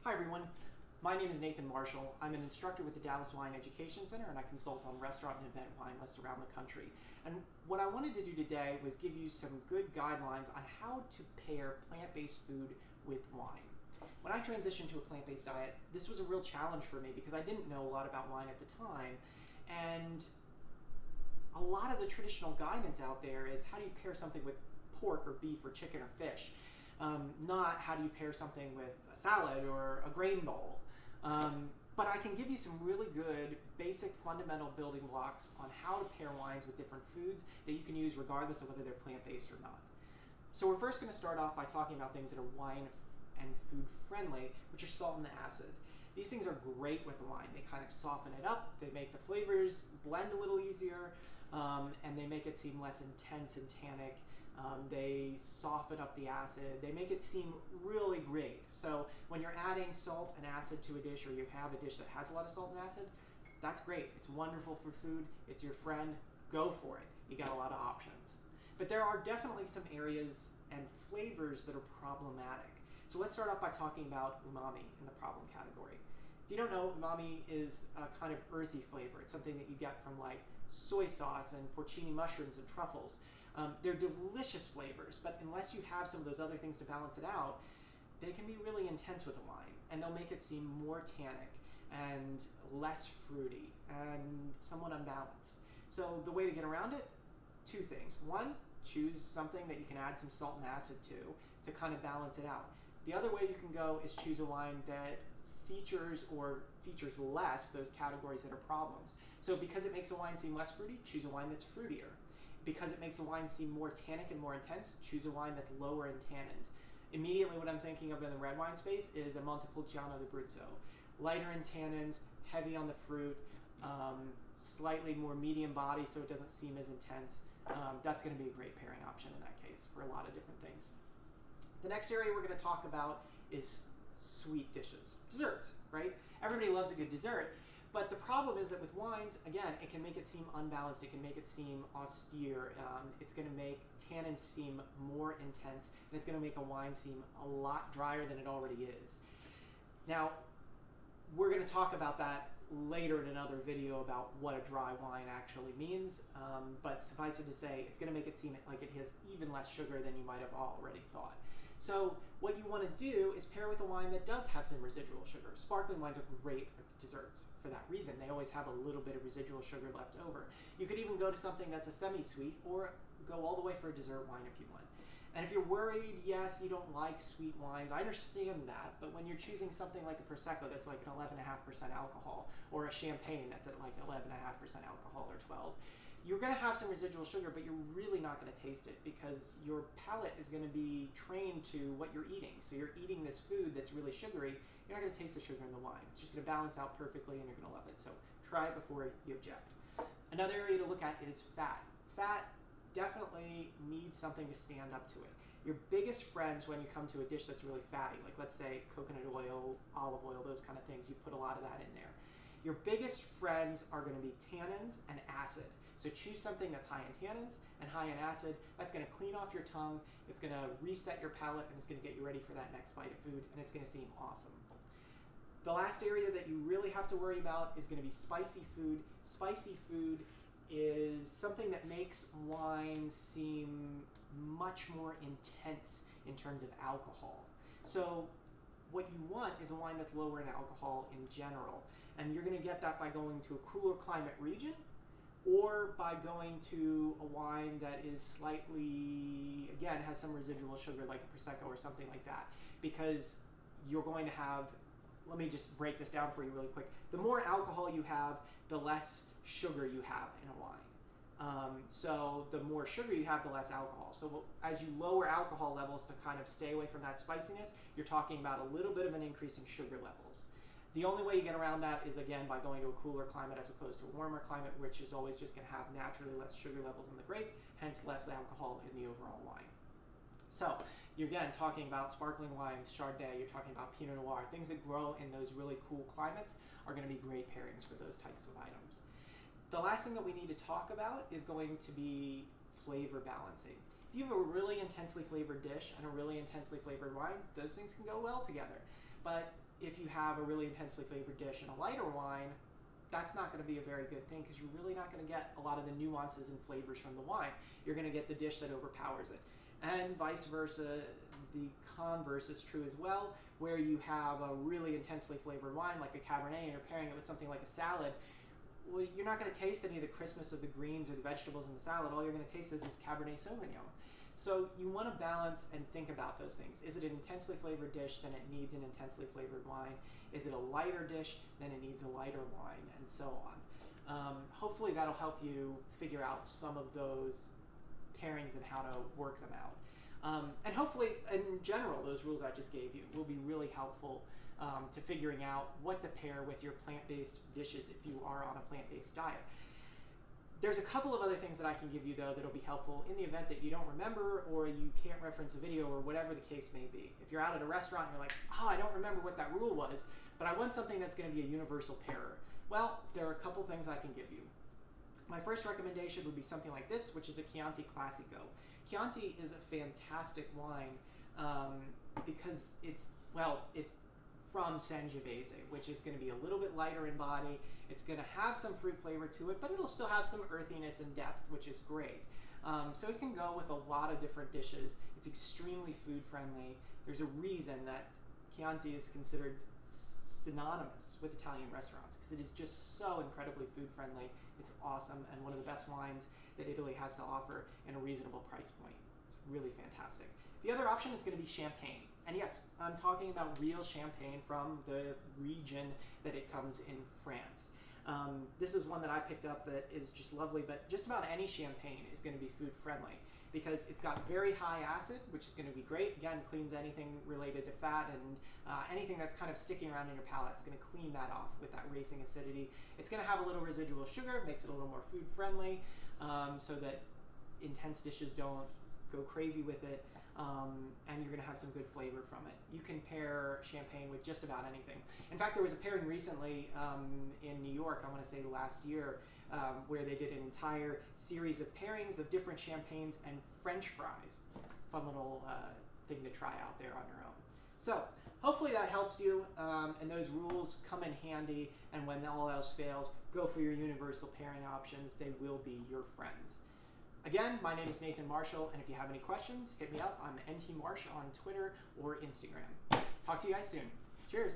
Hi everyone, my name is Nathan Marshall. I'm an instructor with the Dallas Wine Education Center and I consult on restaurant and event wine lists around the country. And what I wanted to do today was give you some good guidelines on how to pair plant-based food with wine. When I transitioned to a plant-based diet, this was a real challenge for me because I didn't know a lot about wine at the time, and a lot of the traditional guidance out there is how do you pair something with pork or beef or chicken or fish, not how do you pair something with a salad or a grain bowl. But I can give you some really good basic fundamental building blocks on how to pair wines with different foods that you can use regardless of whether they're plant-based or not. So we're first going to start off by talking about things that are wine and food friendly, which are salt and acid. These things are great with the wine. They kind of soften it up, they make the flavors blend a little easier, and they make it seem less intense and tannic. They soften up the acid. They make it seem really great. So when you're adding salt and acid to a dish, or you have a dish that has a lot of salt and acid, that's great. It's wonderful for food. It's your friend. Go for it. You got a lot of options. But there are definitely some areas and flavors that are problematic. So let's start off by talking about umami in the problem category. If you don't know, umami is a kind of earthy flavor. It's something that you get from like soy sauce and porcini mushrooms and truffles. They're delicious flavors, but unless you have some of those other things to balance it out, they can be really intense with a wine, and they'll make it seem more tannic and less fruity and somewhat unbalanced. So the way to get around it, two things. One, choose something that you can add some salt and acid to kind of balance it out. The other way you can go is choose a wine that features less those categories that are problems. So because it makes a wine seem less fruity, choose a wine that's fruitier. Because it makes a wine seem more tannic and more intense, choose a wine that's lower in tannins. Immediately what I'm thinking of in the red wine space is a Montepulciano d'Abruzzo. Lighter in tannins, heavy on the fruit, slightly more medium body so it doesn't seem as intense. That's going to be a great pairing option in that case for a lot of different things. The next area we're going to talk about is sweet dishes. Desserts, right? Everybody loves a good dessert. But the problem is that with wines, again, it can make it seem unbalanced. It can make it seem austere. It's going to make tannins seem more intense, and it's going to make a wine seem a lot drier than it already is. Now, we're going to talk about that later in another video about what a dry wine actually means, but suffice it to say, it's going to make it seem like it has even less sugar than you might have already thought. So what you want to do is pair with a wine that does have some residual sugar. Sparkling wines are great at desserts for that reason. They always have a little bit of residual sugar left over. You could even go to something that's a semi-sweet, or go all the way for a dessert wine if you want. And if you're worried, yes, you don't like sweet wines, I understand that, but when you're choosing something like a Prosecco that's like an 11.5% alcohol, or a Champagne that's at like 11.5% alcohol or 12, you're going to have some residual sugar, but you're really not going to taste it because your palate is going to be trained to what you're eating. So you're eating this food that's really sugary, you're not going to taste the sugar in the wine. It's just going to balance out perfectly and you're going to love it. So try it before you object. Another area to look at is fat. Fat definitely needs something to stand up to it. Your biggest friends when you come to a dish that's really fatty, like let's say coconut oil, olive oil, those kind of things, you put a lot of that in there. Your biggest friends are going to be tannins and acid. So choose something that's high in tannins and high in acid. That's going to clean off your tongue, it's going to reset your palate, and it's going to get you ready for that next bite of food, and it's going to seem awesome. The last area that you really have to worry about is going to be spicy food. Spicy food is something that makes wine seem much more intense in terms of alcohol. So what you want is a wine that's lower in alcohol in general, and you're going to get that by going to a cooler climate region, or by going to a wine that is slightly, again, has some residual sugar like a Prosecco or something like that, because you're going to have, let me just break this down for you really quick. The more alcohol you have, the less sugar you have in a wine. So the more sugar you have, the less alcohol. So as you lower alcohol levels to kind of stay away from that spiciness, you're talking about a little bit of an increase in sugar levels. The only way you get around that is, again, by going to a cooler climate as opposed to a warmer climate, which is always just going to have naturally less sugar levels in the grape, hence less alcohol in the overall wine. So you're, again, talking about sparkling wines, Chardonnay, you're talking about Pinot Noir. Things that grow in those really cool climates are going to be great pairings for those types of items. The last thing that we need to talk about is going to be flavor balancing. If you have a really intensely flavored dish and a really intensely flavored wine, those things can go well together. But if you have a really intensely flavored dish and a lighter wine, that's not going to be a very good thing, because you're really not going to get a lot of the nuances and flavors from the wine. You're going to get the dish that overpowers it. And vice versa, the converse is true as well, where you have a really intensely flavored wine like a Cabernet and you're pairing it with something like a salad. Well, you're not going to taste any of the crispness of the greens or the vegetables in the salad. All you're going to taste is this Cabernet Sauvignon. So you want to balance and think about those things. Is it an intensely flavored dish? Then it needs an intensely flavored wine. Is it a lighter dish? Then it needs a lighter wine, and so on. Hopefully that'll help you figure out some of those pairings and how to work them out. And hopefully, in general, those rules I just gave you will be really helpful to figuring out what to pair with your plant-based dishes if you are on a plant-based diet. There's a couple of other things that I can give you, though, that'll be helpful in the event that you don't remember or you can't reference a video or whatever the case may be. If you're out at a restaurant and you're like, oh, I don't remember what that rule was, but I want something that's going to be a universal pairer. Well, there are a couple things I can give you. My first recommendation would be something like this, which is a Chianti Classico. Chianti is a fantastic wine because it's from Sangiovese, which is going to be a little bit lighter in body. It's going to have some fruit flavor to it, but it'll still have some earthiness and depth, which is great. So it can go with a lot of different dishes. It's extremely food friendly. There's a reason that Chianti is considered synonymous with Italian restaurants, because it is just so incredibly food friendly. It's awesome, and one of the best wines that Italy has to offer in a reasonable price point. It's really fantastic. The other option is going to be champagne. And yes, I'm talking about real champagne from the region that it comes in, France. This is one that I picked up that is just lovely, but just about any champagne is going to be food friendly because it's got very high acid, which is going to be great. Again, cleans anything related to fat and anything that's kind of sticking around in your palate. It's going to clean that off with that racing acidity. It's going to have a little residual sugar, makes it a little more food friendly, so that intense dishes don't go crazy with it. And you're going to have some good flavor from it. You can pair champagne with just about anything. In fact, there was a pairing recently in New York, I want to say last year, where they did an entire series of pairings of different champagnes and French fries. Fun little thing to try out there on your own. So hopefully that helps you, and those rules come in handy, and when all else fails, go for your universal pairing options. They will be your friends. Again, my name is Nathan Marshall, and if you have any questions, hit me up. I'm NT Marsh on Twitter or Instagram. Talk to you guys soon. Cheers.